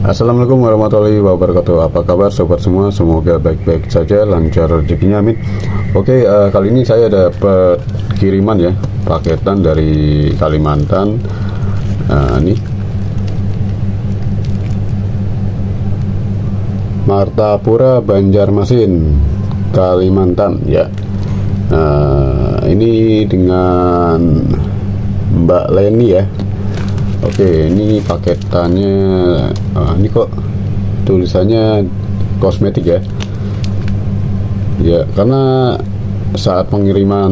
Assalamualaikum warahmatullahi wabarakatuh. Apa kabar sobat semua? Semoga baik-baik saja, lancar rezekinya, amin. Oke, kali ini saya dapat kiriman ya, paketan dari Kalimantan. Ini Martapura, Banjarmasin, Kalimantan ya. Ini dengan Mbak Leni ya. Oke, ini paketannya. Ini kok tulisannya kosmetik ya? Ya, karena saat pengiriman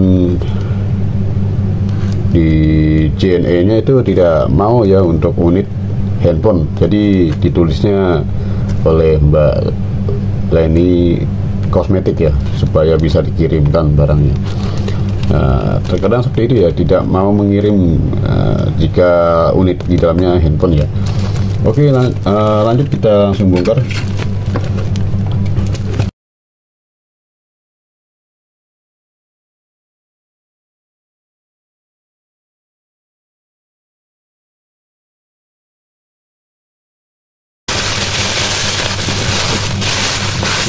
di JNE-nya itu tidak mau ya untuk unit handphone. Jadi ditulisnya oleh Mbak Leni kosmetik ya, supaya bisa dikirimkan barangnya. Terkadang seperti itu ya, tidak mau mengirim jika unit di dalamnya handphone ya. Oke, lanjut kita langsung bongkar.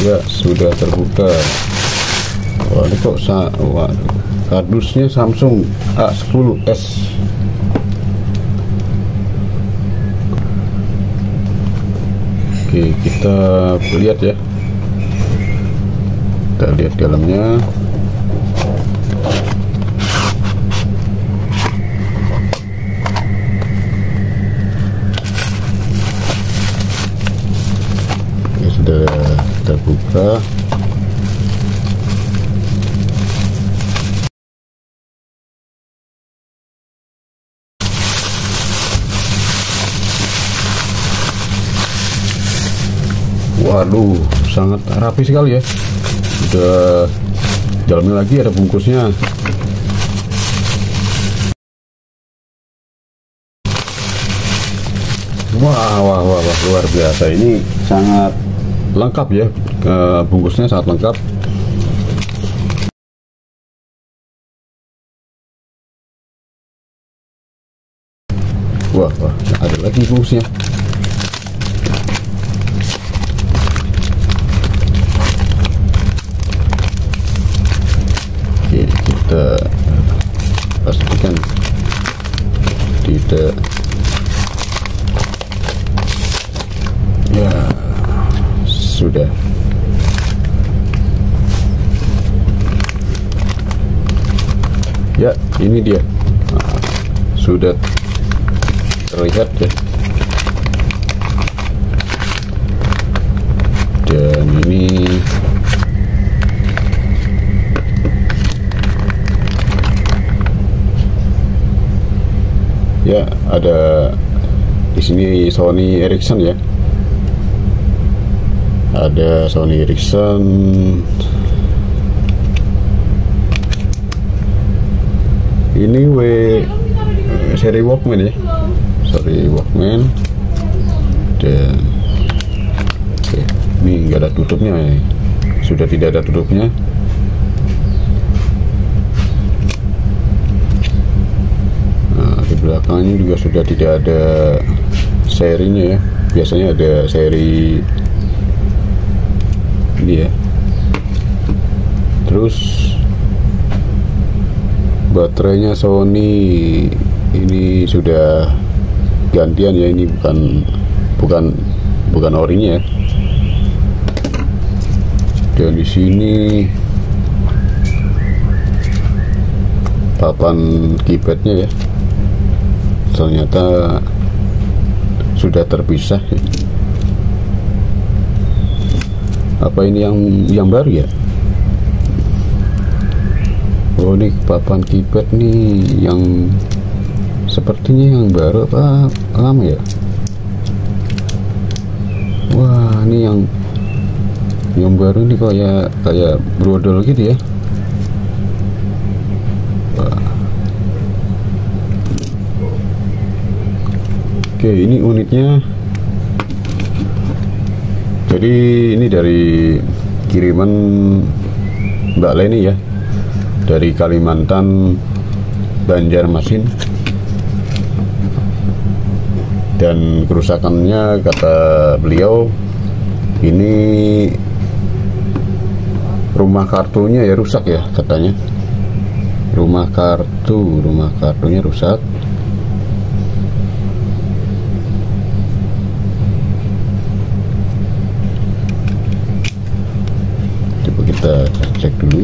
Ya, sudah terbuka. Wah, ini kok kardusnya Samsung A10s. Oke, kita lihat ya. Kita lihat dalamnya. Oke, sudah terbuka. Waduh, sangat rapi sekali ya. Udah dalamnya lagi ada bungkusnya. Wah, luar biasa. Ini sangat lengkap ya. Bungkusnya sangat lengkap. Wah, ada lagi bungkusnya. Kita pastikan tidak ya, sudah ya, ini dia. Sudah terlihat ya, dan ini ya, ada di sini Sony Ericsson ya. Ada Sony Ericsson. Ini seri Walkman ya. Seri Walkman. Dan ini nggak ada tutupnya ya. Sudah tidak ada tutupnya. Belakangnya juga sudah tidak ada serinya ya. Biasanya ada seri ini ya. Terus baterainya Sony ini sudah gantian ya. Ini bukan orinya ya. Dan di sini papan keypadnya ya, ternyata sudah terpisah. Apa ini yang baru ya? Oh, ini papan keypad nih yang sepertinya yang baru apa lama ya? Wah, ini yang baru ini kayak brodol gitu ya. Oke, ini unitnya. Jadi ini dari kiriman Mbak Leni ya, dari Kalimantan, Banjarmasin. Dan kerusakannya kata beliau ini rumah kartunya ya rusak ya katanya. Rumah kartunya rusak. Coba kita cek dulu.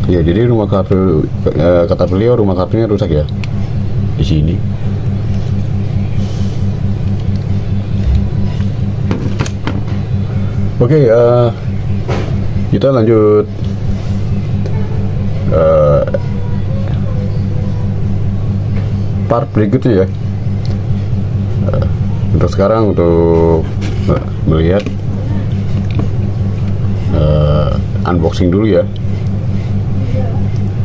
Ya, jadi rumah kartu kata beliau rumah kartunya rusak ya di sini. Oke, kita lanjut part berikutnya ya. Untuk sekarang untuk melihat unboxing dulu ya.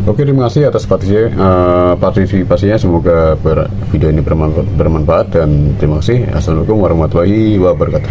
Oke, terima kasih atas partisipasinya. Semoga video ini bermanfaat dan terima kasih. Assalamualaikum warahmatullahi wabarakatuh.